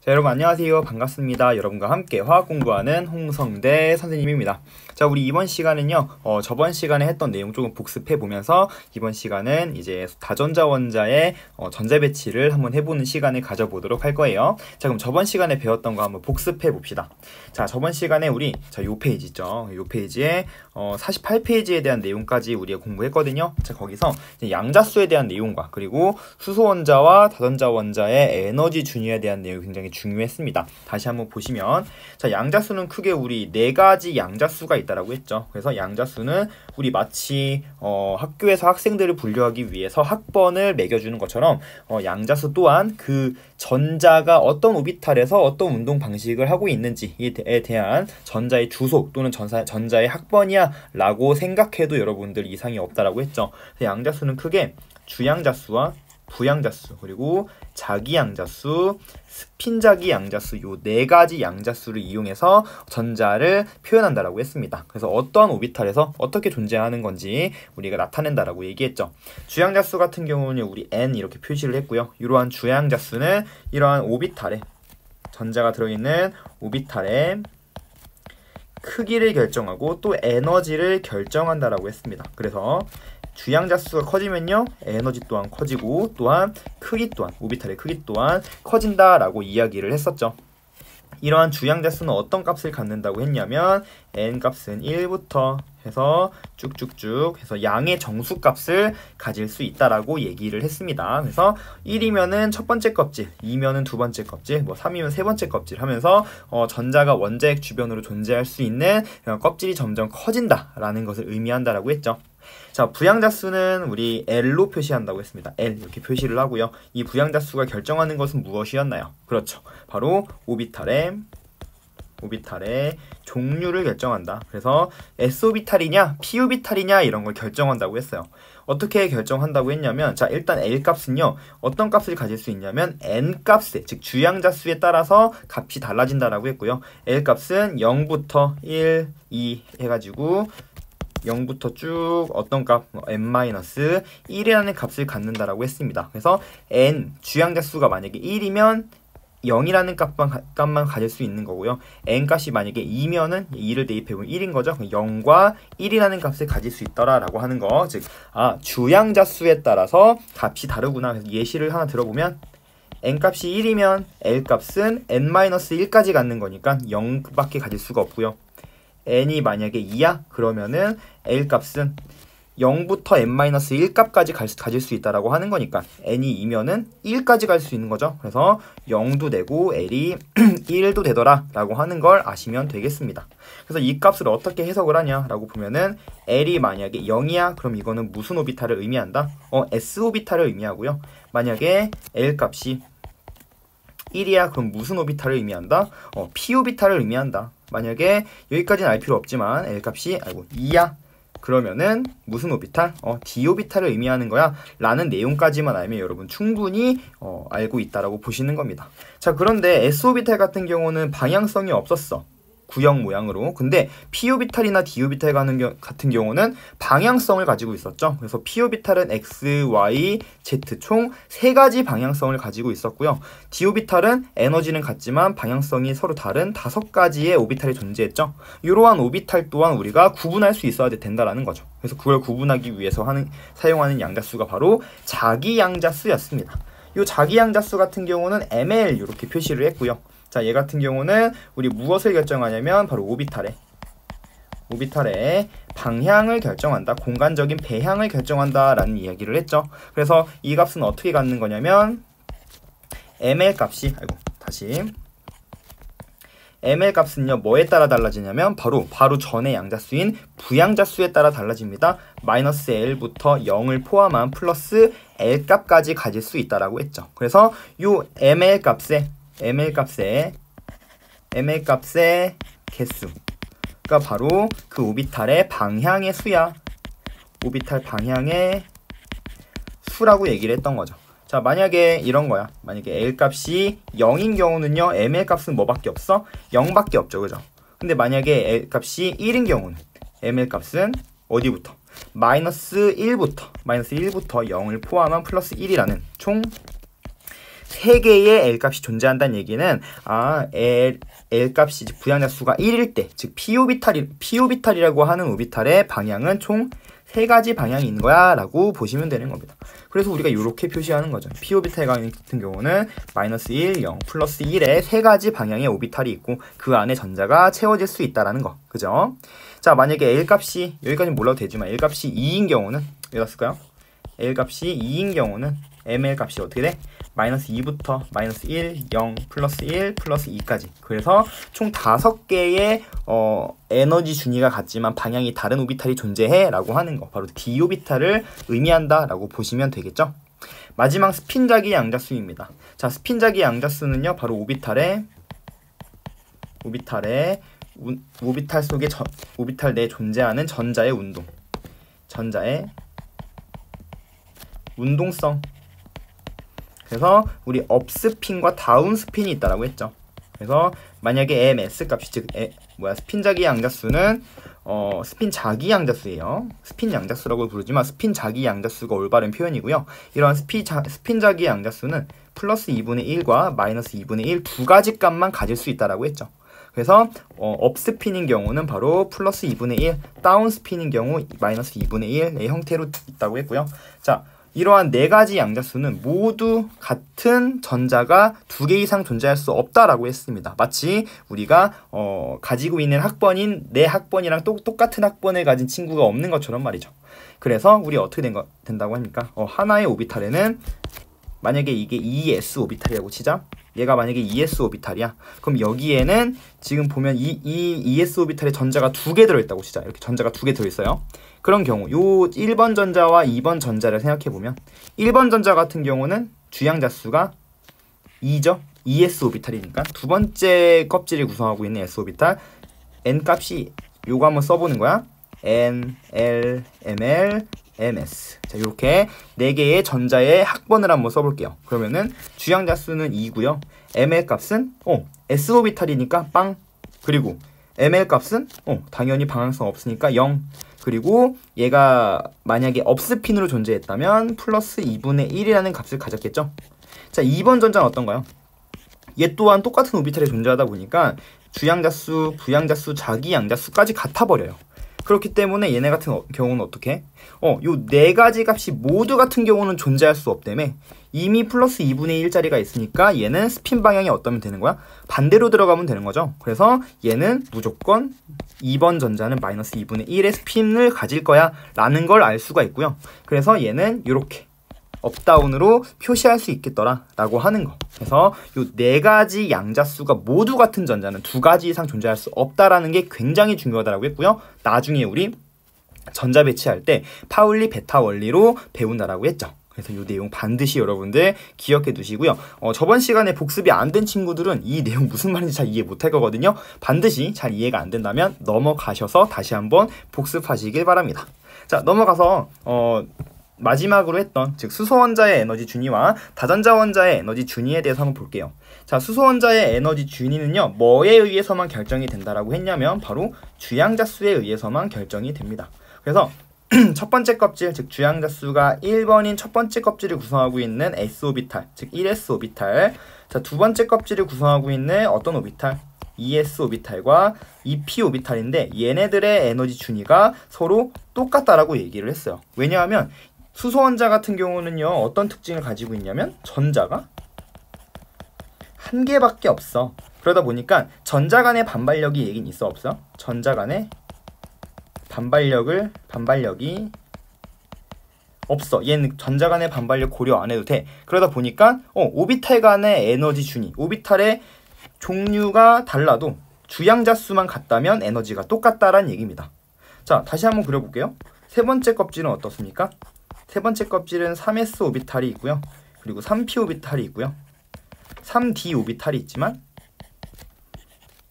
자, 여러분 안녕하세요. 반갑습니다. 여러분과 함께 화학 공부하는 홍성대 선생님입니다. 자, 우리 이번 시간은요, 저번 시간에 했던 내용 조금 복습해 보면서 이번 시간은 이제 다전자원자의 전자 배치를 한번 해보는 시간을 가져보도록 할 거예요. 자, 그럼 저번 시간에 배웠던 거 한번 복습해 봅시다. 자, 저번 시간에 우리 요 페이지 있죠. 요 페이지에 48페이지에 대한 내용까지 우리가 공부했거든요. 자, 거기서 이제 양자수에 대한 내용과 그리고 수소원자와 다전자원자의 에너지 준위에 대한 내용이 굉장히 중요했습니다. 다시 한번 보시면, 자, 양자수는 크게 우리 4가지 양자수가 있다라고 했죠. 그래서 양자수는 우리 마치 학교에서 학생들을 분류하기 위해서 학번을 매겨주는 것처럼 양자수 또한 그 전자가 어떤 오비탈에서 어떤 운동 방식을 하고 있는지에 대한 전자의 주소 또는 전자의 학번이야 라고 생각해도 여러분들 이상이 없다라고 했죠. 양자수는 크게 주양자수와 부양자수, 그리고 자기양자수, 스핀자기 양자수, 요 4가지 양자수를 이용해서 전자를 표현한다라고 했습니다. 그래서 어떠한 오비탈에서 어떻게 존재하는 건지 우리가 나타낸다라고 얘기했죠. 주양자수 같은 경우는 우리 N 이렇게 표시를 했고요. 이러한 주양자수는 이러한 오비탈에, 전자가 들어있는 오비탈의 크기를 결정하고 또 에너지를 결정한다라고 했습니다. 그래서 주양자수가 커지면요, 에너지 또한 커지고 또한 크기 또한, 오비탈의 크기 또한 커진다라고 이야기를 했었죠. 이러한 주양자수는 어떤 값을 갖는다고 했냐면 n값은 1부터 해서 쭉쭉쭉 해서 양의 정수값을 가질 수 있다라고 얘기를 했습니다. 그래서 1이면은 첫 번째 껍질, 2면은 두 번째 껍질, 뭐 3이면 세 번째 껍질 하면서 전자가 원자핵 주변으로 존재할 수 있는 껍질이 점점 커진다라는 것을 의미한다라고 했죠. 자, 부양자수는 우리 L로 표시한다고 했습니다. L 이렇게 표시를 하고요. 이 부양자수가 결정하는 것은 무엇이었나요? 그렇죠. 바로 오비탈의 종류를 결정한다. 그래서 S오비탈이냐 P오비탈이냐 이런 걸 결정한다고 했어요. 어떻게 결정한다고 했냐면, 자, 일단 L값은요 어떤 값을 가질 수 있냐면 N값에, 즉 주양자수에 따라서 값이 달라진다라고 했고요. L값은 0부터 1, 2 해가지고 0부터 쭉 어떤 값, n-1이라는 값을 갖는다라고 했습니다. 그래서 n, 주양자수가 만약에 1이면 0이라는 값만 가질 수 있는 거고요. n값이 만약에 2면은 2를 대입해보면 1인 거죠. 0과 1이라는 값을 가질 수 있더라라고 하는 거. 즉, 주양자수에 따라서 값이 다르구나. 그래서 예시를 하나 들어보면 n값이 1이면 l값은 n-1까지 갖는 거니까 0밖에 가질 수가 없고요. n이 만약에 2야? 그러면은 L값은 0부터 n-1값까지 가질 수 있다라고 하는 거니까 n이 2면은 1까지 갈 수 있는 거죠. 그래서 0도 되고 L이 1도 되더라 라고 하는 걸 아시면 되겠습니다. 그래서 이 값을 어떻게 해석을 하냐 라고 보면은 L이 만약에 0이야? 그럼 이거는 무슨 오비탈을 의미한다? S오비탈을 의미하고요. 만약에 L값이 1이야? 그럼 무슨 오비탈을 의미한다? P오비탈을 의미한다. 만약에 여기까지는 알 필요 없지만 L값이 2야? 그러면은 무슨 오비탈? D오비탈을 의미하는 거야 라는 내용까지만 알면 여러분 충분히 알고 있다라고 보시는 겁니다. 자, 그런데 S오비탈 같은 경우는 방향성이 없었어. 구형 모양으로. 근데 P오비탈이나 D오비탈 같은 경우는 방향성을 가지고 있었죠. 그래서 P오비탈은 X, Y, Z 총 3가지 방향성을 가지고 있었고요. D오비탈은 에너지는 같지만 방향성이 서로 다른 5가지의 오비탈이 존재했죠. 이러한 오비탈 또한 우리가 구분할 수 있어야 된다라는 거죠. 그래서 그걸 구분하기 위해서 사용하는 양자수가 바로 자기양자수였습니다. 이 자기양자수 같은 경우는 ML 이렇게 표시를 했고요. 자, 얘 같은 경우는 우리 무엇을 결정하냐면 바로 오비탈의 방향을 결정한다. 공간적인 배향을 결정한다 라는 이야기를 했죠. 그래서 이 값은 어떻게 갖는 거냐면 ml 값이 ml 값은요 뭐에 따라 달라지냐면 바로 전의 양자수인 부양자수에 따라 달라집니다. 마이너스 L부터 0을 포함한 플러스 L 값까지 가질 수 있다라고 했죠. 그래서 요 ml 값의 개수가 바로 그 오비탈의 방향의 수야. 오비탈 방향의 수라고 얘기를 했던 거죠. 자, 만약에 이런 거야. 만약에 L값이 0인 경우는요, ML값은 뭐밖에 없어? 0밖에 없죠. 그죠? 근데 만약에 L값이 1인 경우는 ML값은 어디부터? 마이너스 1부터 0을 포함한 플러스 1이라는 총 3개의 L값이 존재한다는 얘기는 L값이 부양자수가 1일 때, 즉 P오비탈이라고 하는 오비탈의 방향은 총 3가지 방향이 있는 거야 라고 보시면 되는 겁니다. 그래서 우리가 이렇게 표시하는 거죠. P오비탈 같은 경우는 -1, 0, +1의 3가지 방향의 오비탈이 있고 그 안에 전자가 채워질 수 있다라는 거. 그죠? 자, 만약에 L값이, 여기까지는 몰라도 되지만 L값이 2인 경우는, 여기다 쓸까요? L값이 2인 경우는 ML값이 어떻게 돼? -2부터 -1, 0, +1, +2까지. 그래서 총 5개의 에너지 준위가 같지만 방향이 다른 오비탈이 존재해 라고 하는 거, 바로 D오비탈을 의미한다 라고 보시면 되겠죠. 마지막 스핀자기 양자수입니다. 자, 스핀자기 양자수는요, 바로 오비탈 속에 오비탈 내에 존재하는 전자의 운동성. 그래서 우리 업스핀과 다운스핀이 있다라고 했죠. 그래서 만약에 MS 값이, 즉 스핀자기 양자수는 스핀 자기 양자수예요. 스핀 양자수라고 부르지만 스핀 자기 양자수가 올바른 표현이고요. 이러한 스핀 자기 양자수는 +2분의 1과 -2분의 1 두 가지 값만 가질 수 있다라고 했죠. 그래서 업스핀인 경우는 바로 +2분의 1, 다운스핀인 경우 -2분의 1의 형태로 있다고 했고요. 자, 이러한 4가지 양자수는 모두 같은 전자가 2개 이상 존재할 수 없다라고 했습니다. 마치 우리가 가지고 있는 학번인 내 학번이랑 똑같은 학번을 가진 친구가 없는 것처럼 말이죠. 그래서 우리 어떻게 된다고 합니까? 하나의 오비탈에는, 만약에 이게 2s 오비탈이라고 치자. 얘가 만약에 2s 오비탈이야. 그럼 여기에는 지금 보면 이 2s 오비탈에 전자가 2개 들어있다고 치자. 이렇게 전자가 2개 들어있어요. 그런 경우 요 1번 전자와 2번 전자를 생각해보면 1번 전자 같은 경우는 주양자수가 2죠. 2s 오비탈이니까 두 번째 껍질을 구성하고 있는 s 오비탈 n값이 요거 한번 써보는 거야. n, l, ml, ms. 자, 이렇게 4개의 전자의 학번을 한번 써볼게요. 그러면은 주양자수는 2고요. ml 값은 s 오비탈이니까 빵. 그리고 ml 값은 당연히 방향성 없으니까 0. 그리고 얘가 만약에 업스핀으로 존재했다면 +2분의 1이라는 값을 가졌겠죠. 자, 2번 전자는 어떤가요? 얘 또한 똑같은 오비탈에 존재하다 보니까 주양자수, 부양자수, 자기 양자수까지 같아버려요. 그렇기 때문에 얘네 같은 경우는 어떻게? 요 4가지 값이 모두 같은 경우는 존재할 수 없다며. 이미 +2분의 1짜리가 있으니까 얘는 스핀 방향이 어떠면 되는 거야? 반대로 들어가면 되는 거죠. 그래서 얘는 무조건 2번 전자는 -2분의 1의 스핀을 가질 거야 라는 걸 알 수가 있고요. 그래서 얘는 이렇게 업다운으로 표시할 수 있겠더라 라고 하는 거. 그래서 요 4가지 양자수가 모두 같은 전자는 2가지 이상 존재할 수 없다라는 게 굉장히 중요하다라고 했고요. 나중에 우리 전자 배치할 때 파울리 베타 원리로 배운다라고 했죠. 그래서 이 내용 반드시 여러분들 기억해 두시고요. 저번 시간에 복습이 안 된 친구들은 이 내용 무슨 말인지 잘 이해 못할 거거든요. 반드시 잘 이해가 안 된다면 넘어가셔서 다시 한번 복습하시길 바랍니다. 자, 넘어가서 마지막으로 했던, 즉 수소원자의 에너지 준위와 다전자원자의 에너지 준위에 대해서 한번 볼게요. 자, 수소원자의 에너지 준위는요, 뭐에 의해서만 결정이 된다라고 했냐면 바로 주양자수에 의해서만 결정이 됩니다. 그래서 첫 번째 껍질, 즉 주양자수가 1번인 첫 번째 껍질을 구성하고 있는 s 오비탈, 즉 1s 오비탈. 자, 두 번째 껍질을 구성하고 있는 어떤 오비탈? 2s 오비탈과 2p 오비탈인데 얘네들의 에너지 준위가 서로 똑같다라고 얘기를 했어요. 왜냐하면 수소원자 같은 경우는요, 어떤 특징을 가지고 있냐면 전자가 한 개밖에 없어. 그러다 보니까 전자 간의 반발력이 얘긴 있어, 없어? 전자 간의 반발력이 없어. 얘는 전자 간의 반발력 고려 안 해도 돼. 그러다 보니까 오비탈 간의 에너지 준위, 오비탈의 종류가 달라도 주양자수만 같다면 에너지가 똑같다라는 얘기입니다. 자, 다시 한번 그려볼게요. 세 번째 껍질은 어떻습니까? 세 번째 껍질은 3s 오비탈이 있고요. 그리고 3p 오비탈이 있고요. 3d 오비탈이 있지만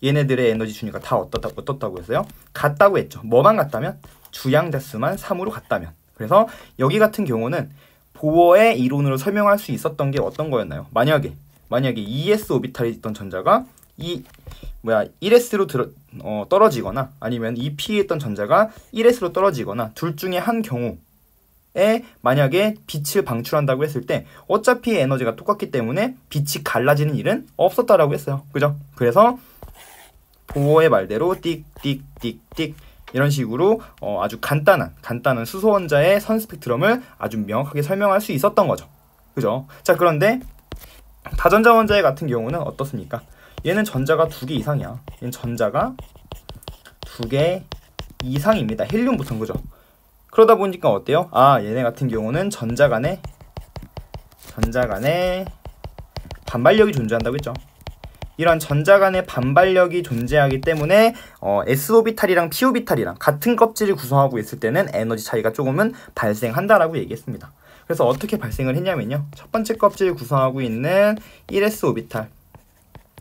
얘네들의 에너지 준위가 다 어떻다고 했어요? 같다고 했죠. 뭐만 같다면? 주양자수만 3으로 같다면. 그래서 여기 같은 경우는 보어의 이론으로 설명할 수 있었던 게 어떤 거였나요? 만약에 2s 오비탈이 있던 전자가 1s로 떨어지거나 아니면 2p에 있던 전자가 1s로 떨어지거나 둘 중에 한 경우 만약에 빛을 방출한다고 했을 때 어차피 에너지가 똑같기 때문에 빛이 갈라지는 일은 없었다라고 했어요. 그죠? 그래서 보어의 말대로 띡띡띡띡 이런 식으로 아주 간단한 수소원자의 선 스펙트럼을 아주 명확하게 설명할 수 있었던 거죠. 그죠? 자, 그런데 다전자 원자의 같은 경우는 어떻습니까? 얘는 전자가 2개 이상이야. 얘는 전자가 2개 이상입니다. 헬륨부터는. 그죠? 그러다 보니까 어때요? 얘네 같은 경우는 전자 간에 반발력이 존재한다고 했죠. 이런 전자 간의 반발력이 존재하기 때문에 s오비탈이랑 p오비탈이랑 같은 껍질을 구성하고 있을 때는 에너지 차이가 조금은 발생한다라고 얘기했습니다. 그래서 어떻게 발생을 했냐면요. 첫 번째 껍질을 구성하고 있는 1s오비탈,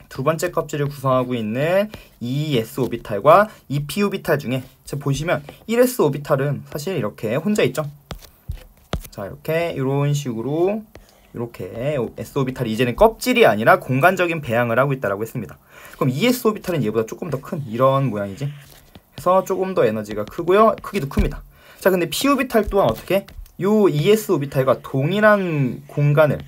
두 번째 껍질을 구성하고 있는 2s오비탈과 2p오비탈 중에 보시면 1s오비탈은 사실 이렇게 혼자 있죠. 자, 이렇게 이런 식으로 이렇게 s오비탈이 이제는 껍질이 아니라 공간적인 배양을 하고 있다라고 했습니다. 그럼 2s오비탈은 얘보다 조금 더 큰 이런 모양이지. 그래서 조금 더 에너지가 크고요. 크기도 큽니다. 자, 근데 p오비탈 또한 어떻게? 요 2s오비탈과 동일한 공간을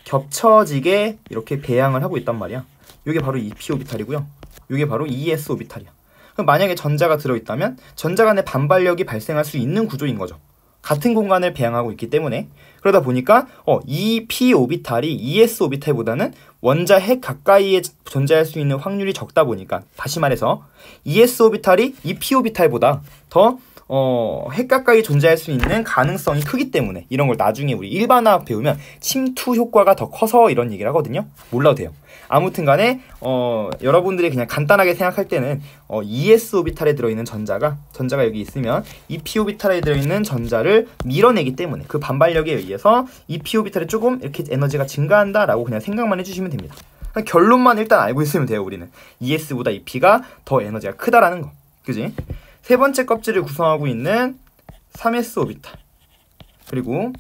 겹쳐지게 이렇게 배양을 하고 있단 말이야. 이게 바로 2p오비탈이고요. 이게 바로 2s오비탈이야. 그럼 만약에 전자가 들어있다면 전자 간의 반발력이 발생할 수 있는 구조인 거죠. 같은 공간을 배양하고 있기 때문에. 그러다 보니까 이 p오비탈이 2s오비탈보다는 원자 핵 가까이에 존재할 수 있는 확률이 적다 보니까, 다시 말해서 2s오비탈이 이 p오비탈보다 더 핵 가까이 존재할 수 있는 가능성이 크기 때문에, 이런 걸 나중에 우리 일반화학 배우면 침투 효과가 더 커서 이런 얘기를 하거든요. 몰라도 돼요. 아무튼 간에 여러분들이 그냥 간단하게 생각할 때는 2s오비탈에 들어있는 전자가 여기 있으면 2p오비탈에 들어있는 전자를 밀어내기 때문에 그 반발력에 의해서 2p오비탈에 조금 이렇게 에너지가 증가한다라고 그냥 생각만 해주시면 됩니다. 결론만 일단 알고 있으면 돼요. 우리는 2s보다 2p가 더 에너지가 크다라는 거. 그지? 세 번째 껍질을 구성하고 있는 3s오비탈, 그리고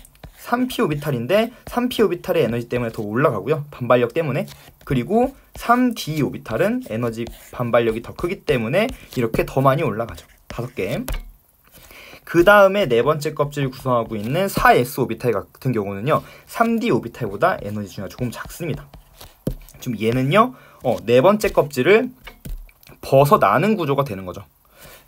3p오비탈인데 3p오비탈의 에너지 때문에 더 올라가고요. 반발력 때문에. 그리고 3d오비탈은 에너지 반발력이 더 크기 때문에 이렇게 더 많이 올라가죠. 5개. 그 다음에 네 번째 껍질을 구성하고 있는 4s오비탈 같은 경우는요, 3d오비탈보다 에너지 중요가 조금 작습니다. 지금 얘는요, 네 번째 껍질을 벗어나는 구조가 되는 거죠.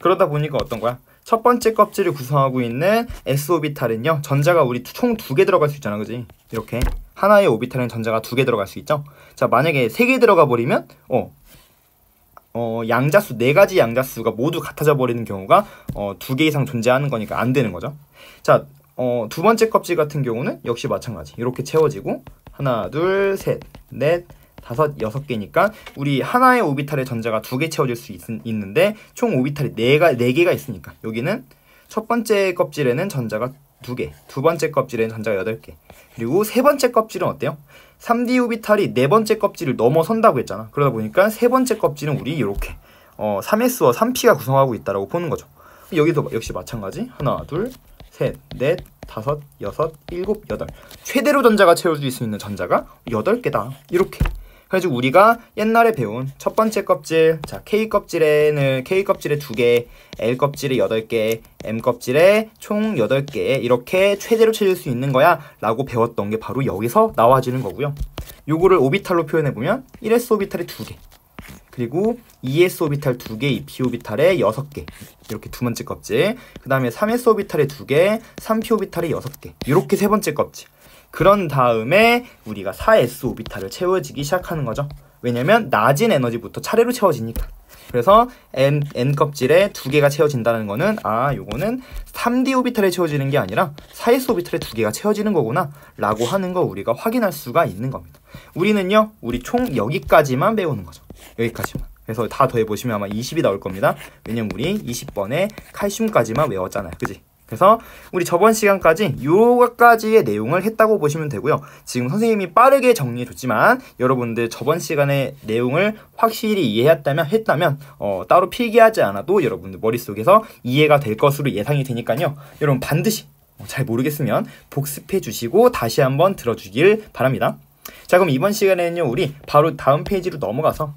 그러다 보니까 어떤 거야? 첫 번째 껍질을 구성하고 있는 s오비탈은요, 전자가 우리 총 2개 들어갈 수 있잖아. 그지? 이렇게 하나의 오비탈은 전자가 2개 들어갈 수 있죠. 자, 만약에 3개 들어가 버리면 양자수, 4가지 양자수가 모두 같아져 버리는 경우가 2개 이상 존재하는 거니까 안 되는 거죠. 자, 두 번째 껍질 같은 경우는 역시 마찬가지. 이렇게 채워지고 하나, 둘, 셋, 넷, 5, 6개니까 우리 하나의 오비탈에 전자가 2개 채워질 수 있는데 총 오비탈이 4개가 있으니까 여기는 첫 번째 껍질에는 전자가 2개, 두 번째 껍질에는 전자가 8개, 그리고 세 번째 껍질은 어때요? 3D 오비탈이 네 번째 껍질을 넘어선다고 했잖아. 그러다 보니까 세 번째 껍질은 우리 이렇게 3s와 3p가 구성하고 있다라고 보는 거죠. 여기도 역시 마찬가지. 하나, 둘, 셋, 넷, 5, 6, 7, 8. 최대로 전자가 채워질 수 있는 전자가 8개다. 이렇게. 그래가지고 우리가 옛날에 배운 첫 번째 껍질, 자, K껍질에 2개, L껍질에 8개, M껍질에 총 8개, 이렇게 최대로 채울 수 있는 거야 라고 배웠던 게 바로 여기서 나와지는 거고요. 요거를 오비탈로 표현해보면 1s오비탈에 2개, 그리고 2s오비탈 2개, 2p오비탈에 6개, 이렇게 두 번째 껍질, 그 다음에 3s오비탈에 2개, 3p오비탈에 6개, 이렇게 세 번째 껍질. 그런 다음에 우리가 4s오비탈을 채워지기 시작하는 거죠. 왜냐면 낮은 에너지부터 차례로 채워지니까. 그래서 N껍질에 2개가 채워진다는 거는 요거는 3d오비탈에 채워지는 게 아니라 4s오비탈에 2개가 채워지는 거구나 라고 하는 거 우리가 확인할 수가 있는 겁니다. 우리는요, 우리 총 여기까지만 배우는 거죠. 여기까지만. 그래서 다 더해보시면 아마 20이 나올 겁니다. 왜냐면 우리 20번에 칼슘까지만 외웠잖아요. 그지? 그래서 우리 저번 시간까지 요까지의 내용을 했다고 보시면 되고요. 지금 선생님이 빠르게 정리해줬지만 여러분들 저번 시간의 내용을 확실히 이해했다면 따로 필기하지 않아도 여러분들 머릿속에서 이해가 될 것으로 예상이 되니까요. 여러분 반드시 잘 모르겠으면 복습해 주시고 다시 한번 들어주길 바랍니다. 자, 그럼 이번 시간에는요, 우리 바로 다음 페이지로 넘어가서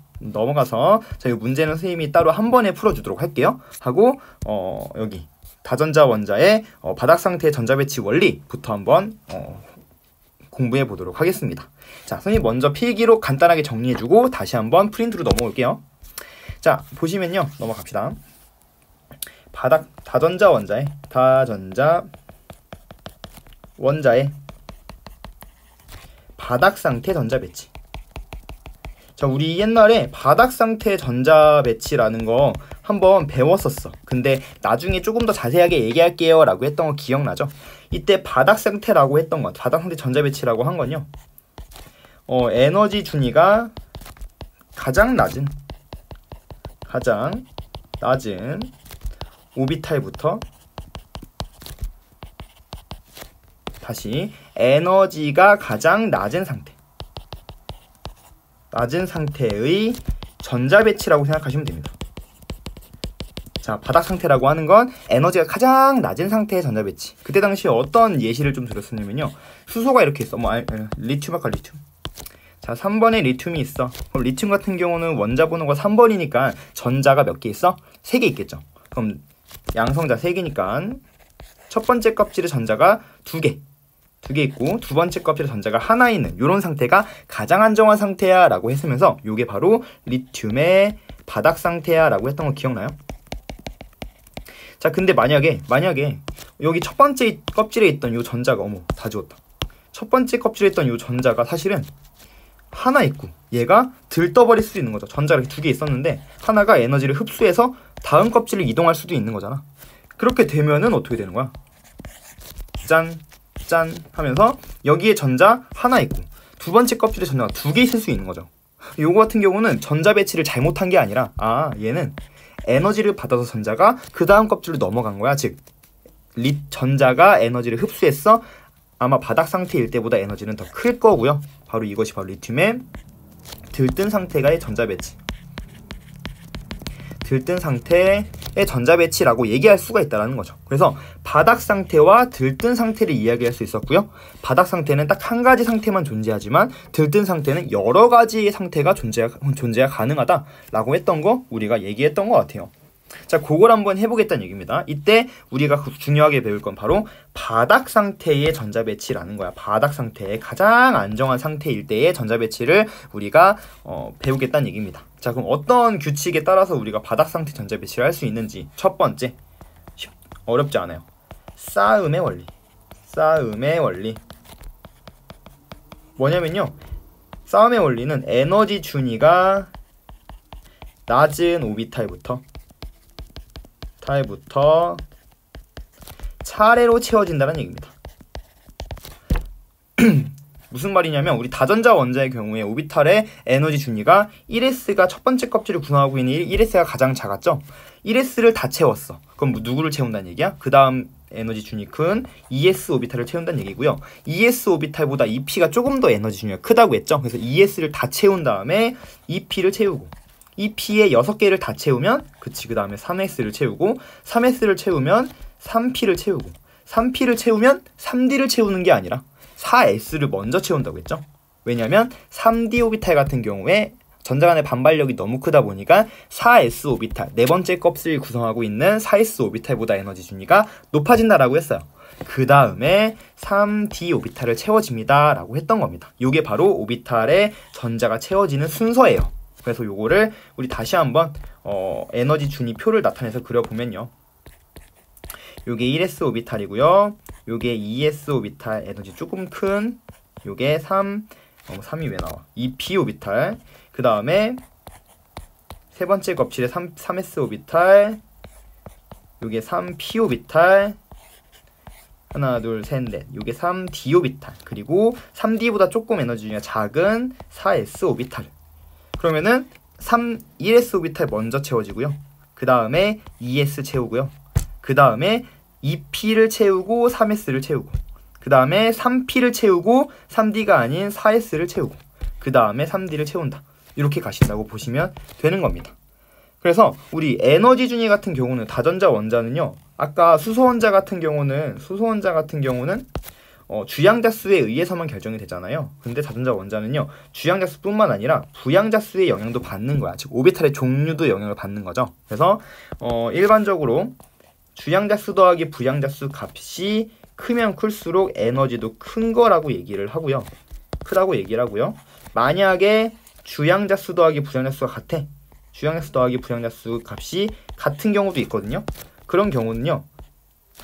자, 이 문제는 선생님이 따로 한 번에 풀어주도록 할게요. 하고 여기 다전자 원자의 바닥 상태의 전자 배치 원리부터 한번 공부해 보도록 하겠습니다. 자, 선생님 먼저 필기로 간단하게 정리해주고 다시 한번 프린트로 넘어올게요. 자, 보시면요, 넘어갑시다. 다전자 원자의 바닥 상태 전자 배치. 자, 우리 옛날에 바닥 상태 전자 배치라는 거 한번 배웠었어. 근데 나중에 조금 더 자세하게 얘기할게요 라고 했던 거 기억나죠? 이때 바닥 상태라고 했던 것, 바닥 상태 전자 배치라고 한 건요, 에너지 준위가 가장 낮은 오비탈부터, 다시 에너지가 가장 낮은 상태의 전자 배치라고 생각하시면 됩니다. 자, 바닥 상태라고 하는 건 에너지가 가장 낮은 상태의 전자 배치. 그때 당시에 어떤 예시를 좀 들었었냐면요, 수소가 이렇게 있어. 리튬 아까 리튬. 자, 3번에 리튬이 있어. 그럼 리튬 같은 경우는 원자 번호가 3번이니까 전자가 몇 개 있어? 3개 있겠죠. 그럼 양성자 3개니까 첫 번째 껍질의 전자가 2개 있고 두 번째 껍질의 전자가 하나 있는 요런 상태가 가장 안정한 상태야 라고 했으면서 요게 바로 리튬의 바닥 상태야 라고 했던 거 기억나요? 자, 근데 만약에 여기 첫 번째 껍질에 있던 요 전자가, 다 지웠다. 첫 번째 껍질에 있던 요 전자가 사실은 하나 있고 얘가 들떠버릴 수도 있는 거죠. 전자가 이렇게 2개 있었는데 하나가 에너지를 흡수해서 다음 껍질을 이동할 수도 있는 거잖아. 그렇게 되면은 어떻게 되는 거야? 짠 하면서 여기에 전자 하나 있고 두 번째 껍질에 전자가 2개 있을 수 있는 거죠. 요거 같은 경우는 전자 배치를 잘못한 게 아니라, 얘는 에너지를 받아서 전자가 그 다음 껍질로 넘어간 거야. 즉 전자가 에너지를 흡수했어. 아마 바닥 상태일 때보다 에너지는 더 클 거고요. 바로 이것이 바로 리튬의 들뜬 상태의 전자 배치. 들뜬 상태의 전자 배치라고 얘기할 수가 있다는 거죠. 그래서 바닥 상태와 들뜬 상태를 이야기할 수 있었고요. 바닥 상태는 딱 한 가지 상태만 존재하지만 들뜬 상태는 여러 가지의 상태가 존재가 가능하다라고 했던 거 우리가 얘기했던 것 같아요. 자, 그걸 한번 해보겠다는 얘기입니다. 이때 우리가 중요하게 배울 건 바로 바닥 상태의 전자 배치라는 거야. 바닥 상태의 가장 안정한 상태일 때의 전자 배치를 우리가 배우겠다는 얘기입니다. 자, 그럼 어떤 규칙에 따라서 우리가 바닥 상태 전자 배치를 할 수 있는지. 첫 번째, 어렵지 않아요. 싸움의 원리. 뭐냐면요, 싸움의 원리는 에너지 준위가 낮은 오비탈부터 차례로 채워진다는 얘기입니다. 무슨 말이냐면 우리 다전자 원자의 경우에 오비탈의 에너지 준위가 1s가 첫 번째 껍질을 구성하고 있는 1s가 가장 작았죠. 1s를 다 채웠어. 그럼 누구를 채운다는 얘기야? 그 다음 에너지 준위 큰 2s 오비탈을 채운다는 얘기고요. 2s 오비탈보다 2p가 조금 더 에너지 준위가 크다고 했죠. 그래서 2s를 다 채운 다음에 2p를 채우고 2p에 6개를 다 채우면 그 다음에 3s를 채우고 3s를 채우면 3p를 채우고 3p를 채우면 3d를 채우는 게 아니라 4s를 먼저 채운다고 했죠. 왜냐하면 3d 오비탈 같은 경우에 전자 간의 반발력이 너무 크다 보니까 4s 오비탈, 네 번째 껍질을 구성하고 있는 4s 오비탈보다 에너지 준위가 높아진다라고 했어요. 그 다음에 3d 오비탈을 채워집니다 라고 했던 겁니다. 이게 바로 오비탈의 전자가 채워지는 순서예요. 그래서 요거를 우리 다시 한번 에너지 준위 표를 나타내서 그려보면요, 요게 1s 오비탈이고요, 요게 2s 오비탈 에너지 조금 큰, 요게 3이 왜 나와? 2p 오비탈, 그 다음에 세 번째 껍질에 3s 오비탈, 요게 3p 오비탈, 하나 둘 셋 넷, 요게 3d 오비탈, 그리고 3d보다 조금 에너지 준위가 작은 4s 오비탈. 그러면은 1s 오비탈 먼저 채워지고요. 그 다음에 2s 채우고요. 그 다음에 2p를 채우고 3s를 채우고, 그 다음에 3p를 채우고 3d가 아닌 4s를 채우고, 그 다음에 3d를 채운다. 이렇게 가신다고 보시면 되는 겁니다. 그래서 우리 에너지 준위 같은 경우는 다전자 원자는요, 아까 수소 원자 같은 경우는 주양자 수에 의해서만 결정이 되잖아요. 근데 다전자 원자는요, 주양자 수뿐만 아니라 부양자 수의 영향도 받는 거야. 즉 오비탈의 종류도 영향을 받는 거죠. 그래서 일반적으로 주양자수 더하기 부양자수 값이 크면 클수록 에너지도 큰 거라고 얘기를 하고요. 크다고 얘기를 하고요. 만약에 주양자수 더하기 부양자수가 같아. 주양자수 더하기 부양자수 값이 같은 경우도 있거든요. 그런 경우는요.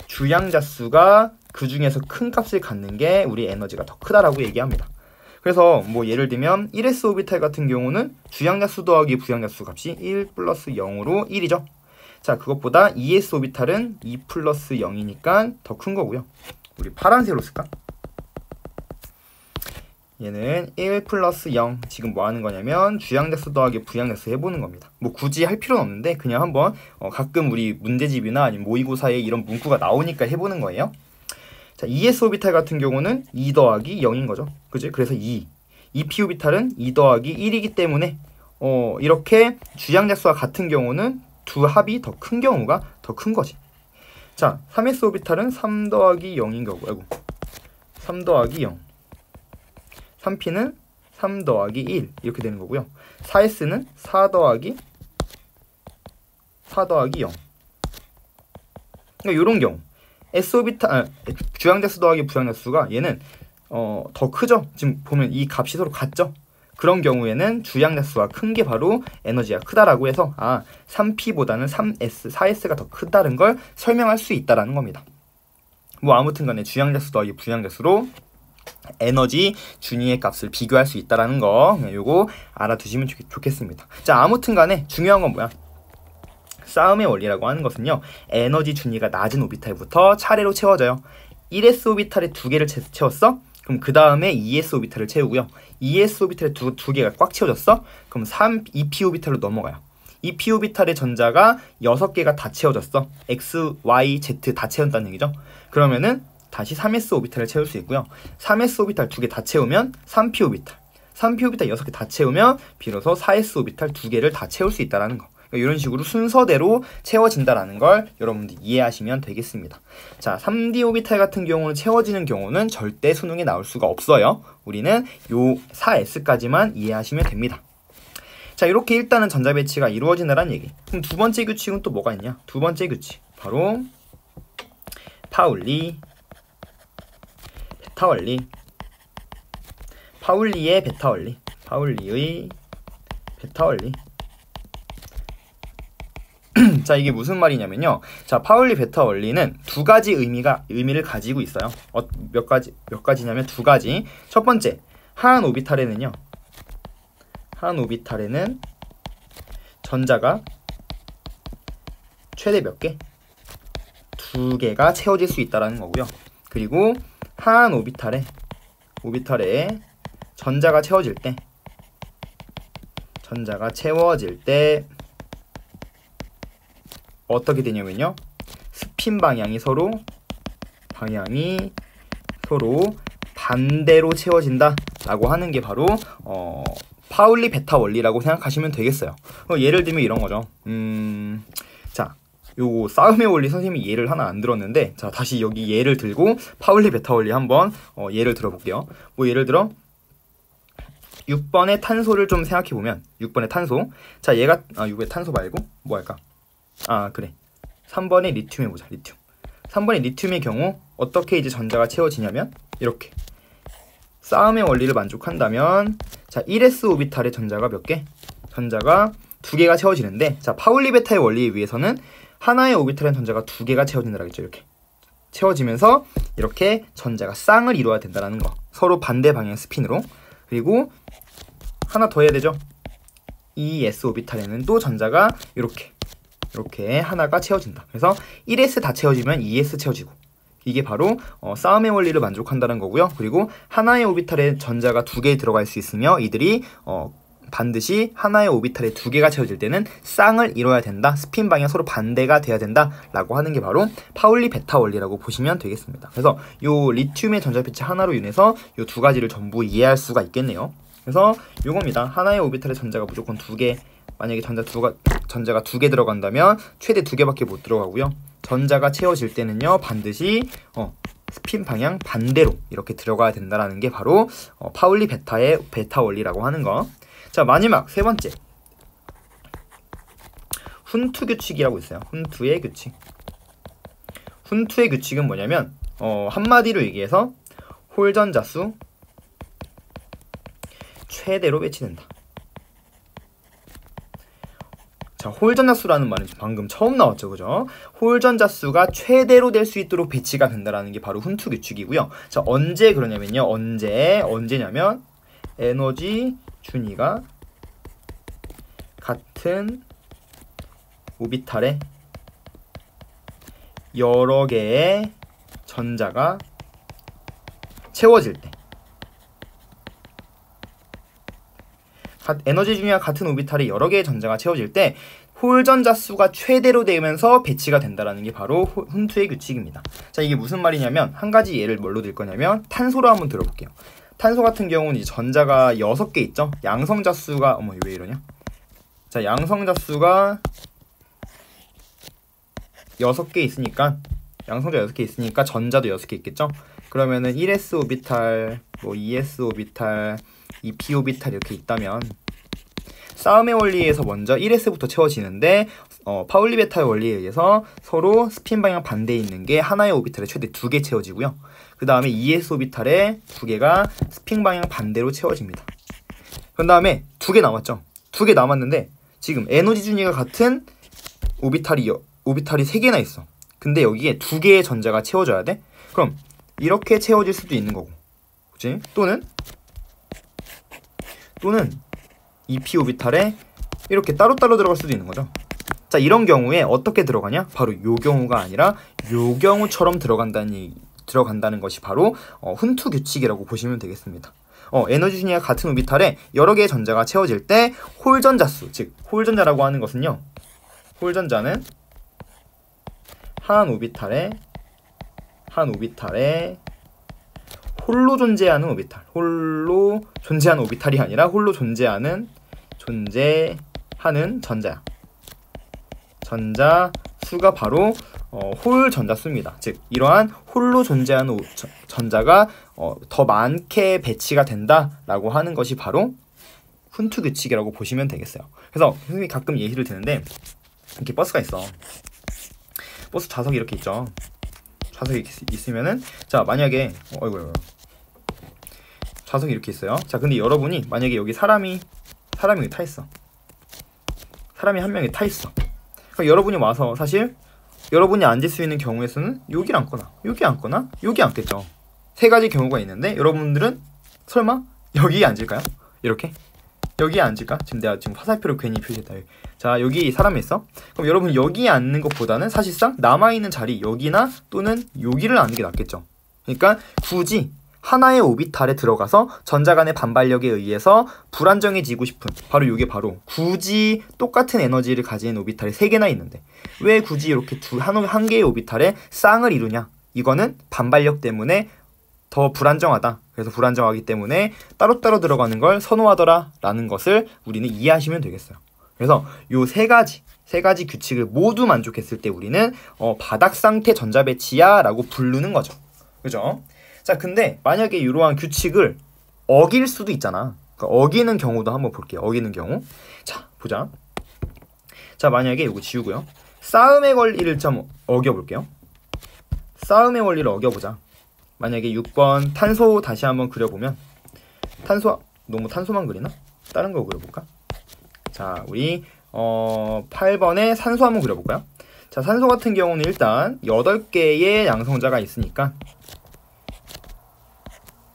주양자수가 그 중에서 큰 값을 갖는 게 우리 에너지가 더 크다라고 얘기합니다. 그래서 뭐 예를 들면 1s 오비탈 같은 경우는 주양자수 더하기 부양자수 값이 1 플러스 0으로 1이죠. 자, 그것보다 2s 오비탈은 2 플러스 0이니까 더 큰 거고요. 우리 파란색으로 쓸까? 얘는 1 플러스 0. 지금 뭐 하는 거냐면 주양자수 더하기 부양자수 해보는 겁니다. 뭐 굳이 할 필요는 없는데 그냥 한번 가끔 우리 문제집이나 아니면 모의고사에 이런 문구가 나오니까 해보는 거예요. 자, 2s 오비탈 같은 경우는 2 더하기 0인 거죠. 그지? 그래서 2p 오비탈은 2 더하기 1이기 때문에 이렇게 주양자수와 같은 경우는 두 합이 더 큰 경우가 더 큰 거지. 자, 3s 오비탈은 3 더하기 0인 거고, 아이고, 3 더하기 0. 3p는 3 더하기 1 이렇게 되는 거고요. 4s는 4 더하기 0. 그러니까 이런 경우 s 오비탈 주양자수 더하기 부양자수가 얘는 더 크죠. 지금 보면 이 값이 서로 같죠. 그런 경우에는 주양자수가 큰 게 바로 에너지가 크다라고 해서 3p보다는 3s, 4s가 더 크다는 걸 설명할 수 있다라는 겁니다. 뭐 아무튼 간에 주양자수 더하기 부양자수로 에너지 준위의 값을 비교할 수 있다라는 거 요거 알아두시면 좋겠습니다. 자, 아무튼 간에 중요한 건 뭐야? 싸움의 원리라고 하는 것은요. 에너지 준위가 낮은 오비탈부터 차례로 채워져요. 1s 오비탈에 2개를 채웠어? 그럼 그 다음에 2s 오비탈을 채우고요. 2s 오비탈에 두 개가 꽉 채워졌어? 그럼 2p 오비탈로 넘어가요. 2p 오비탈의 전자가 6개가 다 채워졌어. x, y, z 다 채운다는 얘기죠. 그러면은 다시 3s 오비탈을 채울 수 있고요. 3s 오비탈 2개 다 채우면 3p 오비탈. 3p 오비탈 6개 다 채우면 비로소 4s 오비탈 2개를 다 채울 수 있다는 거. 그러니까 이런 식으로 순서대로 채워진다라는 걸 여러분들 이해하시면 되겠습니다. 자, 3d 오비탈 같은 경우는 채워지는 경우는 절대 수능에 나올 수가 없어요. 우리는 요 4s까지만 이해하시면 됩니다. 자, 이렇게 일단은 전자 배치가 이루어진다는 얘기. 그럼 두 번째 규칙은 또 뭐가 있냐? 두 번째 규칙 바로 파울리, 베타 원리. 파울리의 베타 원리. 파울리의 베타 원리. 자, 이게 무슨 말이냐면요. 자, 파울리 베타 원리는 두 가지 의미를 가지고 있어요. 몇 가지냐면 두 가지. 첫 번째, 한 오비탈에는 전자가 최대 몇 개? 2개가 채워질 수 있다라는 거고요. 그리고 한 오비탈에 전자가 채워질 때 어떻게 되냐면요. 스핀 방향이 서로 반대로 채워진다 라고 하는 게 바로 파울리 베타 원리라고 생각하시면 되겠어요. 예를 들면 이런 거죠. 자, 요 싸움의 원리 선생님이 예를 하나 안 들었는데, 자, 다시 여기 예를 들고 파울리 베타 원리 한번 예를 들어볼게요. 뭐 예를 들어 6번의 탄소를 좀 생각해보면 6번의 탄소. 자, 얘가 6번의 탄소 말고 뭐 할까? 그래. 3번의 리튬 해보자. 리튬. 3번의 리튬의 경우 어떻게 이제 전자가 채워지냐면 이렇게. 싸움의 원리를 만족한다면 자, 1s 오비탈의 전자가 몇 개? 전자가 2개가 채워지는데, 자, 파울리 베타의 원리에 의해서는 하나의 오비탈의 전자가 2개가 채워진다고 했죠. 이렇게 채워지면서 이렇게 전자가 쌍을 이루어야 된다는 거. 서로 반대 방향 스핀으로. 그리고 하나 더 해야 되죠. 2s 오비탈에는 또 전자가 이렇게 하나가 채워진다. 그래서 1s 다 채워지면 2s 채워지고, 이게 바로 싸움의 원리를 만족한다는 거고요. 그리고 하나의 오비탈에 전자가 2개 들어갈 수 있으며 이들이 반드시 하나의 오비탈에 2개가 채워질 때는 쌍을 이뤄야 된다. 스핀 방향 서로 반대가 돼야 된다 라고 하는 게 바로 파울리 베타 원리라고 보시면 되겠습니다. 그래서 요 리튬의 전자 배치 하나로 인해서 요 두 가지를 전부 이해할 수가 있겠네요. 그래서 요겁니다. 하나의 오비탈에 전자가 무조건 2개, 만약에 전자가 2개 들어간다면 최대 2개밖에 못 들어가고요. 전자가 채워질 때는요, 반드시 스핀 방향 반대로 이렇게 들어가야 된다라는 게 바로 파울리 베타의 베타 원리라고 하는 거. 자, 마지막 세 번째, 훈투 규칙이라고 있어요. 훈투의 규칙. 훈투의 규칙은 뭐냐면 한마디로 얘기해서 홀전자수 최대로 배치된다. 자, 홀전자수라는 말은 방금 처음 나왔죠, 그죠? 홀전자수가 최대로 될 수 있도록 배치가 된다라는 게 바로 훈투 규칙이고요. 자, 언제 그러냐면요, 언제냐면 에너지 준위가 같은 오비탈에 여러 개의 전자가 채워질 때, 에너지 준위가 같은 오비탈에 여러 개의 전자가 채워질 때 홀전자 수가 최대로 되면서 배치가 된다라는 게 바로 훈투의 규칙입니다. 자, 이게 무슨 말이냐면 한 가지 예를 뭘로 들 거냐면 탄소로 한번 들어볼게요. 탄소 같은 경우는 이 전자가 6개 있죠. 양성자 수가 어머 왜 이러냐? 자, 양성자 수가 6개 있으니까 양성자 6개 있으니까 전자도 6개 있겠죠. 그러면은 1s 오비탈, 뭐 2s 오비탈, 2p 오비탈 이렇게 있다면 싸움의 원리에서 먼저 1s부터 채워지는데 파울리 베타의 원리에 의해서 서로 스핀 방향 반대에 있는 게 하나의 오비탈에 최대 2개 채워지고요. 그 다음에 2s 오비탈에 2개가 스핀 방향 반대로 채워집니다. 그 다음에 2개 남았죠. 2개 남았는데 지금 에너지 준위가 같은 오비탈이 3개나 있어. 근데 여기에 2개의 전자가 채워져야 돼? 그럼 이렇게 채워질 수도 있는 거고, 그치? 또는 2p 오비탈에 이렇게 따로따로 들어갈 수도 있는 거죠. 자, 이런 경우에 어떻게 들어가냐? 바로 요 경우가 아니라 요 경우처럼 들어간다는 것이 바로 훈투 규칙이라고 보시면 되겠습니다. 에너지 준위가 같은 오비탈에 여러 개의 전자가 채워질 때 홀전자수, 즉 홀전자라고 하는 것은요, 홀전자는 한 오비탈에 홀로 존재하는 오비탈이 아니라 홀로 존재하는 전자야. 전자 수가 바로 홀 전자수입니다. 즉 이러한 홀로 존재하는 전자가 더 많게 배치가 된다라고 하는 것이 바로 훈투 규칙이라고 보시면 되겠어요. 그래서 선생님이 가끔 예시를 드는데 이렇게 버스가 있어. 버스 좌석이 이렇게 있죠. 좌석이 있으면은 자, 만약에 어이구 좌석이 이렇게 있어요. 자, 근데 여러분이 만약에 여기 사람이 여기 타 있어. 사람이 한 명이 타 있어. 그러니까 여러분이 와서 사실 여러분이 앉을 수 있는 경우에서는 여기 앉거나 여기 앉겠죠. 3가지 경우가 있는데 여러분들은 설마 여기에 앉을까요? 이렇게? 여기에 앉을까? 내가 화살표를 괜히 표시했다. 자, 여기 사람이 있어. 그럼 여러분 여기에 앉는 것보다는 사실상 남아있는 자리 여기나 또는 여기를 앉는 게 낫겠죠. 그러니까 굳이 하나의 오비탈에 들어가서 전자 간의 반발력에 의해서 불안정해지고 싶은 바로 이게 바로 굳이 똑같은 에너지를 가진 오비탈이 3개나 있는데 왜 굳이 이렇게 한 개의 오비탈에 쌍을 이루냐? 이거는 반발력 때문에 더 불안정하다. 그래서 불안정하기 때문에 따로따로 들어가는 걸 선호하더라 라는 것을 우리는 이해하시면 되겠어요. 그래서 요 세 가지 규칙을 모두 만족했을 때 우리는 바닥 상태 전자 배치야 라고 부르는 거죠. 그죠? 자, 근데 만약에 이러한 규칙을 어길 수도 있잖아. 그러니까 어기는 경우도 한번 볼게요. 어기는 경우. 자, 보자. 자, 만약에 이거 지우고요. 싸움의 원리를 좀 어겨볼게요. 싸움의 원리를 어겨보자. 만약에 6번 탄소 다시 한번 그려보면 너무 탄소만 그리나? 다른 거 그려볼까? 자, 우리 8번에 산소 한번 그려볼까요? 자, 산소 같은 경우는 일단 8개의 양성자가 있으니까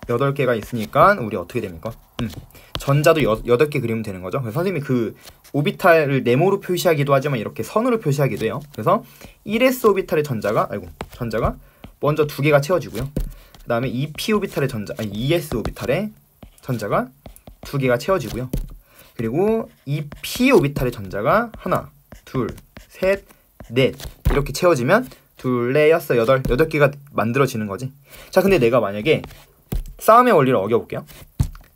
8개가 있으니까 우리 어떻게 됩니까? 전자도 8개 그리면 되는 거죠. 그래서 선생님이 그 오비탈을 네모로 표시하기도 하지만 이렇게 선으로 표시하기도 해요. 그래서 1s 오비탈의 전자가 먼저 2개가 채워지고요. 그 다음에 2p 오비탈의 2s 오비탈의 전자가 2개가 채워지고요. 그리고 2p 오비탈의 전자가 하나, 둘, 셋, 넷 이렇게 채워지면 둘, 넷, 여섯, 8개가 만들어지는 거지. 자, 근데 내가 만약에 싸움의 원리를 어겨볼게요.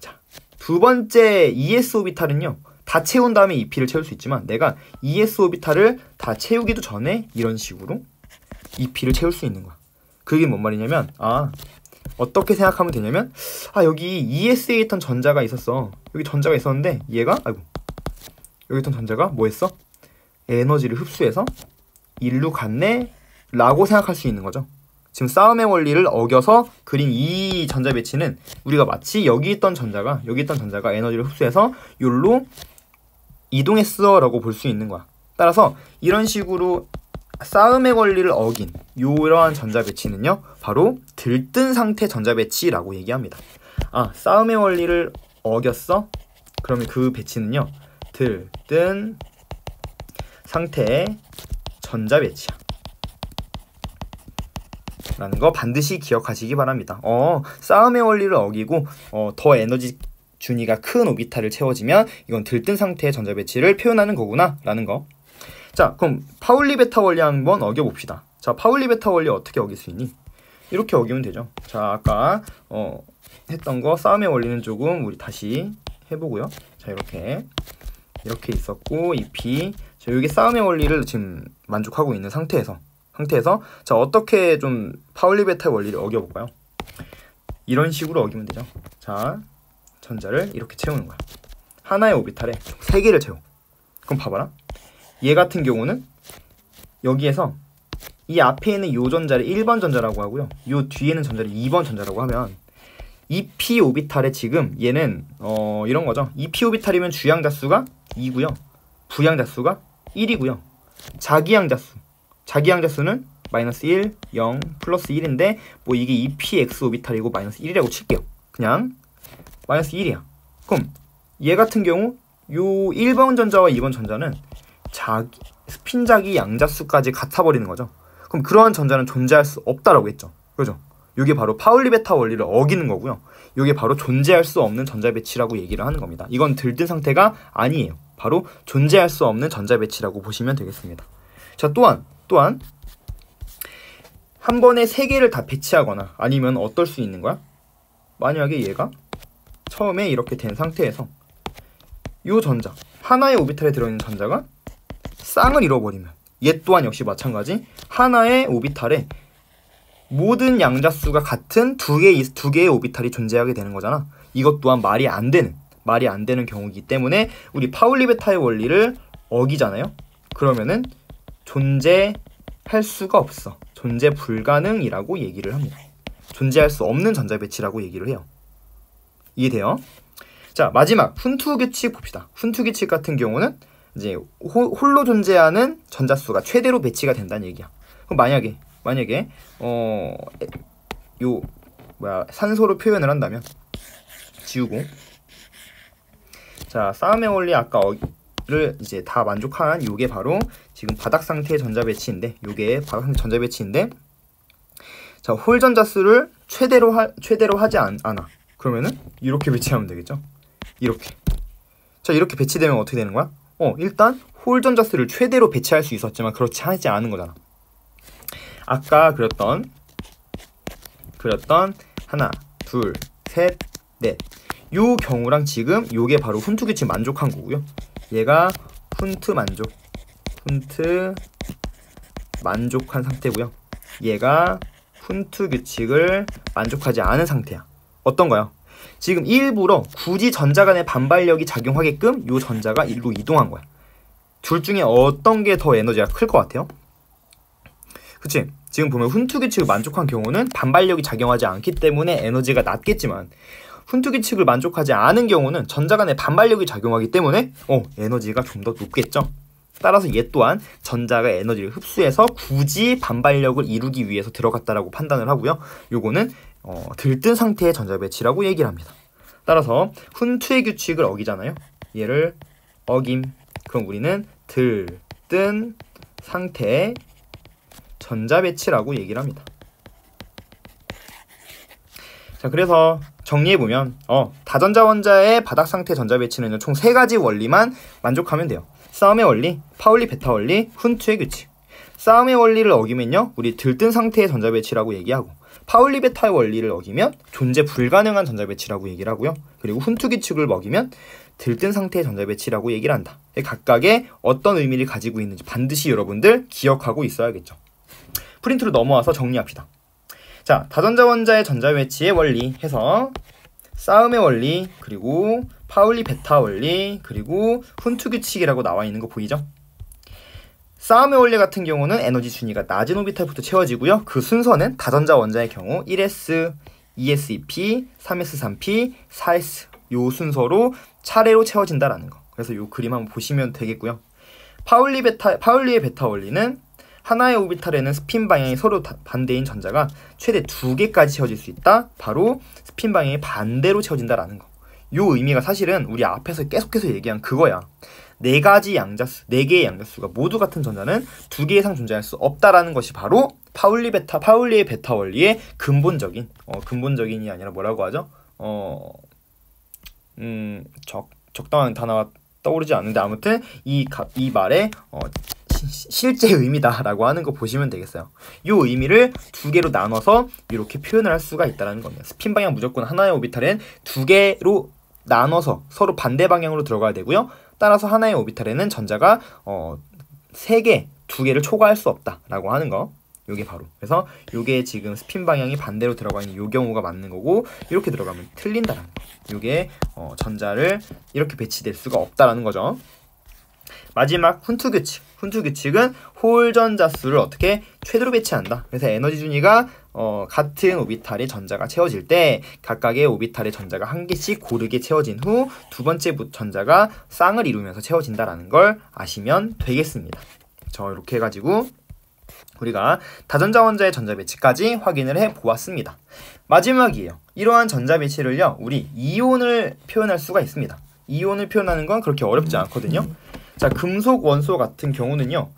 자, 두 번째 2s 오비탈은요 다 채운 다음에 2p를 채울 수 있지만 내가 2s 오비탈을 다 채우기도 전에 이런 식으로 2p를 채울 수 있는 거야. 그게 뭔 말이냐면 어떻게 생각하면 되냐면 여기 2s에 있던 전자가 있었어. 여기 전자가 있었는데 얘가 여기 있던 전자가 뭐 했어? 에너지를 흡수해서 일로 갔네 라고 생각할 수 있는 거죠. 지금 싸움의 원리를 어겨서 그린 이 전자 배치는 우리가 마치 여기 있던 전자가 에너지를 흡수해서 요로 이동했어 라고 볼 수 있는 거야. 따라서 이런 식으로 싸움의 원리를 어긴 이러한 전자 배치는요, 바로 들뜬 상태 전자 배치라고 얘기합니다. 아, 싸움의 원리를 어겼어? 그러면 그 배치는요, 들뜬 상태의 전자 배치야 라는 거 반드시 기억하시기 바랍니다. 싸움의 원리를 어기고 더 에너지 준위가 큰 오비탈을 채워지면 이건 들뜬 상태의 전자 배치를 표현하는 거구나 라는 거. 자, 그럼 파울리 베타 원리 한번 어겨봅시다. 자, 파울리 베타 원리 어떻게 어길 수 있니? 이렇게 어기면 되죠. 자, 아까 했던 거 싸움의 원리는 조금 우리 다시 해보고요. 자, 이렇게 있었고 EP, 자, 여기 싸움의 원리를 지금 만족하고 있는 상태에서 자, 어떻게 좀 파울리 베타 원리를 어겨볼까요? 이런 식으로 어기면 되죠. 자, 전자를 이렇게 채우는 거야. 하나의 오비탈에 3개를 채워. 그럼 봐봐라. 얘 같은 경우는 여기에서 이 앞에 있는 요 전자를 1번 전자라고 하고요, 요 뒤에는 전자를 2번 전자라고 하면 EP 오비탈에 지금 얘는 이런 거죠. EP 오비탈이면 주양 자수가 2고요, 부양 자수가 1이고요. 자기양 자수는 마이너스 1, 0, 플러스 1인데 뭐 이게 EPX 오비탈이고 마이너스 1이라고 칠게요. 그냥 마이너스 1이야. 그럼 얘 같은 경우 요 1번 전자와 2번 전자는 스핀자기 양자수까지 같아버리는 거죠. 그럼 그러한 전자는 존재할 수 없다라고 했죠. 그죠? 이게 바로 파울리 베타 원리를 어기는 거고요. 이게 바로 존재할 수 없는 전자 배치라고 얘기를 하는 겁니다. 이건 들뜬 상태가 아니에요. 바로 존재할 수 없는 전자 배치라고 보시면 되겠습니다. 자, 또한 한 번에 3개를 다 배치하거나 아니면 어떨 수 있는 거야? 만약에 얘가 처음에 이렇게 된 상태에서 이 전자, 하나의 오비탈에 들어있는 전자가 쌍을 잃어버리면 얘 또한 역시 마찬가지 하나의 오비탈에 모든 양자수가 같은 두 개의 오비탈이 존재하게 되는 거잖아. 이것 또한 말이 안 되는 경우이기 때문에 우리 파울리 베타의 원리를 어기잖아요. 그러면은 존재할 수가 없어. 존재 불가능이라고 얘기를 합니다. 존재할 수 없는 전자 배치라고 얘기를 해요. 이해돼요? 자, 마지막 훈투 규칙 봅시다. 훈투 규칙 같은 경우는 이제 홀로 존재하는 전자수가 최대로 배치가 된다는 얘기야. 그럼 만약에 산소로 표현을 한다면 지우고, 자, 싸움의 원리 아까를 이제 다 만족한 요게 바로 지금 바닥 상태의 전자 배치인데, 요게 바닥 상태 전자 배치인데, 자, 홀 전자수를 최대로 하지 않아. 그러면은 이렇게 배치하면 되겠죠. 이렇게. 자, 이렇게 배치되면 어떻게 되는 거야? 일단 홀 전자수를 최대로 배치할 수 있었지만 그렇지 하지 않은 거잖아. 아까 그렸던 하나, 둘, 셋, 넷. 요 경우랑 지금 요게 바로 훈투 규칙 만족한 거고요. 얘가 훈트 만족한 상태고요. 얘가 훈투 규칙을 만족하지 않은 상태야. 어떤가요? 지금 일부러 굳이 전자 간의 반발력이 작용하게끔 요 전자가 일로 이동한 거야. 둘 중에 어떤 게 더 에너지가 클 것 같아요? 그치? 지금 보면 훈투 규칙을 만족한 경우는 반발력이 작용하지 않기 때문에 에너지가 낮겠지만, 훈투 규칙을 만족하지 않은 경우는 전자 간의 반발력이 작용하기 때문에 에너지가 좀 더 높겠죠. 따라서 얘 또한 전자가 에너지를 흡수해서 굳이 반발력을 이루기 위해서 들어갔다라고 판단을 하고요. 요거는 들뜬 상태의 전자 배치라고 얘기를 합니다. 따라서 훈투의 규칙을 어기잖아요. 얘를 어김. 그럼 우리는 들뜬 상태의 전자 배치라고 얘기를 합니다. 자, 그래서 정리해보면 다전자 원자의 바닥 상태 전자 배치는 총 3가지 원리만 만족하면 돼요. 싸움의 원리, 파울리 베타 원리, 훈투의 규칙. 싸움의 원리를 어기면요, 우리 들뜬 상태의 전자 배치라고 얘기하고, 파울리 베타의 원리를 어기면 존재 불가능한 전자 배치라고 얘기를 하고요. 그리고 훈투 규칙을 먹이면 들뜬 상태의 전자 배치라고 얘기를 한다. 각각의 어떤 의미를 가지고 있는지 반드시 여러분들 기억하고 있어야겠죠. 프린트로 넘어와서 정리합시다. 자, 다전자 원자의 전자 배치의 원리 해서 싸움의 원리, 그리고 파울리 베타 원리, 그리고 훈투 규칙이라고 나와 있는 거 보이죠? 싸움의 원리 같은 경우는 에너지 순위가 낮은 오비탈부터 채워지고요. 그 순서는 다전자 원자의 경우 1s, 2sep, 3s3p, 4s 요 순서로 차례로 채워진다라는 거. 그래서 요 그림 한번 보시면 되겠고요. 파울리의 베타 원리는 하나의 오비탈에는 스핀 방향이 서로 반대인 전자가 최대 2개까지 채워질 수 있다. 바로 스핀 방향이 반대로 채워진다라는 거. 요 의미가 사실은 우리 앞에서 계속해서 얘기한 그거야. 4개의 양자수가 모두 같은 전자는 2개 이상 존재할 수 없다라는 것이 바로 파울리의 베타 원리의 근본적인이 아니라 뭐라고 하죠? 적당한 단어가 떠오르지 않는데 아무튼 이 말의 실제 의미다라고 하는 거 보시면 되겠어요. 이 의미를 2개로 나눠서 이렇게 표현을 할 수가 있다는 겁니다. 스핀 방향 무조건 하나의 오비탈엔 2개로 나눠서 서로 반대 방향으로 들어가야 되고요. 따라서 하나의 오비탈에는 전자가 2개를 초과할 수 없다라고 하는 거. 요게 바로. 그래서 요게 지금 스핀 방향이 반대로 들어가 있는 요 경우가 맞는 거고, 이렇게 들어가면 틀린다라는 거. 요게 전자를 이렇게 배치될 수가 없다라는 거죠. 마지막 훈트 규칙은 홀 전자 수를 어떻게 최대로 배치한다. 그래서 에너지 준위가 같은 오비탈의 전자가 채워질 때 각각의 오비탈의 전자가 한 개씩 고르게 채워진 후 두 번째 전자가 쌍을 이루면서 채워진다라는 걸 아시면 되겠습니다. 이렇게 해가지고 우리가 다전자 원자의 전자 배치까지 확인을 해 보았습니다. 마지막이에요. 이러한 전자 배치를요, 우리 이온을 표현할 수가 있습니다. 이온을 표현하는 건 그렇게 어렵지 않거든요. 자, 금속 원소 같은 경우는요,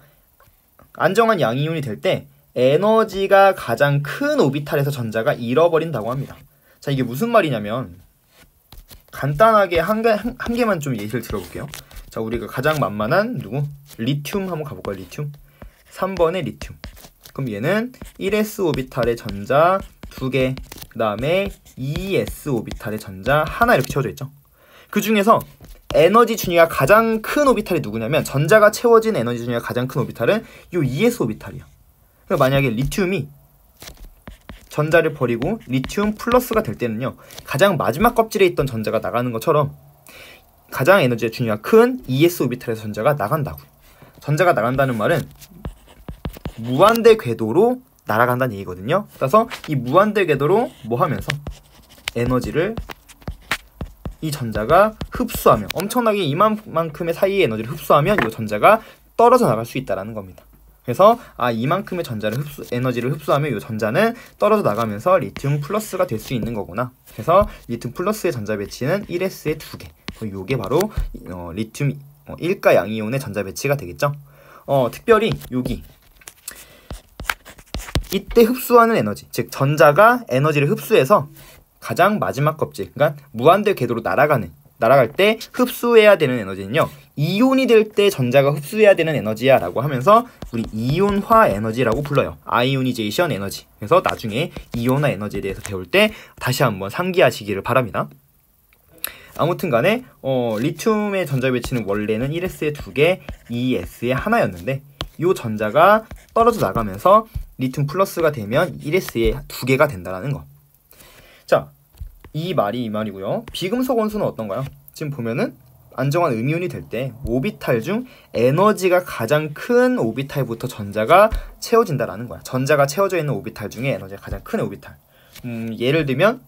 안정한 양이온이 될 때 에너지가 가장 큰 오비탈에서 전자가 잃어버린다고 합니다. 자, 이게 무슨 말이냐면 간단하게 한 개만 좀 예시를 들어볼게요. 자, 우리가 가장 만만한 리튬 한번 가볼까요? 리튬 3번의 리튬. 그럼 얘는 1s 오비탈의 전자 2개, 그 다음에 2s 오비탈의 전자 하나 이렇게 채워져 있죠. 그 중에서 에너지 준위가 가장 큰 오비탈이 누구냐면, 전자가 채워진 에너지 준위가 가장 큰 오비탈은 요 2s 오비탈이야. 그러니까 만약에 리튬이 전자를 버리고 리튬 플러스가 될 때는요, 가장 마지막 껍질에 있던 전자가 나가는 것처럼 가장 에너지 준위가 큰 2s 오비탈에서 전자가 나간다고요. 전자가 나간다는 말은 무한대 궤도로 날아간다는 얘기거든요. 그래서 이 무한대 궤도로 뭐 하면서 에너지를 이 전자가 흡수하면, 엄청나게 이만큼의 사이의 에너지를 흡수하면 이 전자가 떨어져 나갈 수 있다는 겁니다. 그래서 이만큼의 에너지를 흡수하면 이 전자는 떨어져 나가면서 리튬 플러스가 될 수 있는 거구나. 그래서 리튬 플러스의 전자 배치는 1s의 2개. 이게 바로 리튬 1가 양이온의 전자 배치가 되겠죠. 특별히 여기 이때 흡수하는 에너지, 즉 전자가 에너지를 흡수해서 가장 마지막 껍질, 그러니까 무한대 궤도로 날아갈 때 흡수해야 되는 에너지는요, 이온이 될 때 전자가 흡수해야 되는 에너지야 라고 하면서 우리 이온화 에너지라고 불러요. 아이오니제이션 에너지. 그래서 나중에 이온화 에너지에 대해서 배울 때 다시 한번 상기하시기를 바랍니다. 아무튼 간에 리튬의 전자 배치는 원래는 1s의 2개, 2s의 하나였는데 이 전자가 떨어져 나가면서 리튬 플러스가 되면 1s의 2개가 된다는 거. 자, 이 말이고요. 비금속 원소는 어떤가요? 지금 보면은 안정한 음이온이 될 때 오비탈 중 에너지가 가장 큰 오비탈부터 전자가 채워진다라는 거야. 전자가 채워져 있는 오비탈 중에 에너지가 가장 큰 오비탈. 예를 들면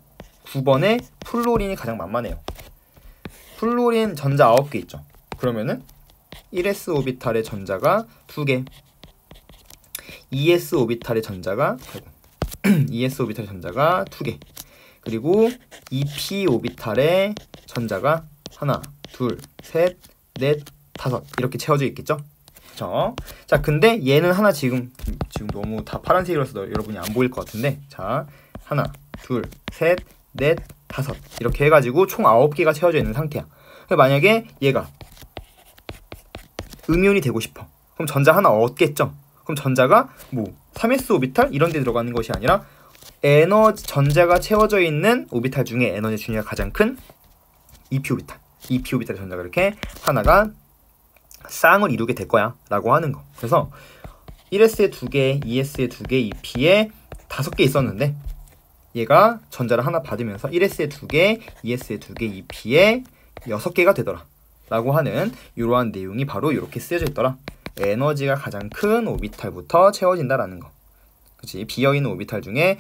9번에 플로린이 가장 만만해요. 플로린 전자 9개 있죠. 그러면은 1s 오비탈의 전자가 2개, 2s 오비탈의 전자가 2개, 그리고 2p 오비탈의 전자가 하나, 둘, 셋, 넷, 다섯 이렇게 채워져 있겠죠? 그렇죠? 자, 근데 얘는 하나 지금 너무 다 파란색이라서 여러분이 안 보일 것 같은데, 자, 하나, 둘, 셋, 넷, 다섯 이렇게 해가지고 총 9개가 채워져 있는 상태야. 만약에 얘가 음이온이 되고 싶어. 그럼 전자 하나 얻겠죠? 그럼 전자가 3s 오비탈 이런 데 들어가는 것이 아니라 전자가 채워져 있는 오비탈 중에 에너지 준위가 가장 큰 2p 오비탈의 전자가 이렇게 하나가 쌍을 이루게 될 거야 라고 하는 거. 그래서 1s에 2개, 2s에 2개, 2p에 5개 있었는데 얘가 전자를 하나 받으면서 1s에 2개, 2s에 2개, 2p에 6개가 되더라 라고 하는 이러한 내용이 바로 이렇게 쓰여져 있더라. 에너지가 가장 큰 오비탈부터 채워진다라는 거. 그치? 비어있는 오비탈 중에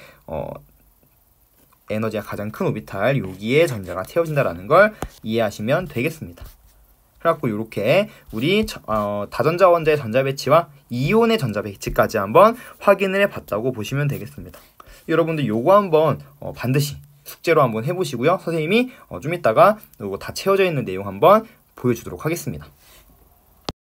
에너지가 가장 큰 오비탈 여기에 전자가 채워진다라는 걸 이해하시면 되겠습니다. 그래갖고 이렇게 우리 다전자 원자의 전자 배치와 이온의 전자 배치까지 한번 확인을 해봤다고 보시면 되겠습니다. 여러분들 요거 한번 반드시 숙제로 한번 해보시고요. 선생님이 좀 이따가 요거 다 채워져 있는 내용 한번 보여주도록 하겠습니다.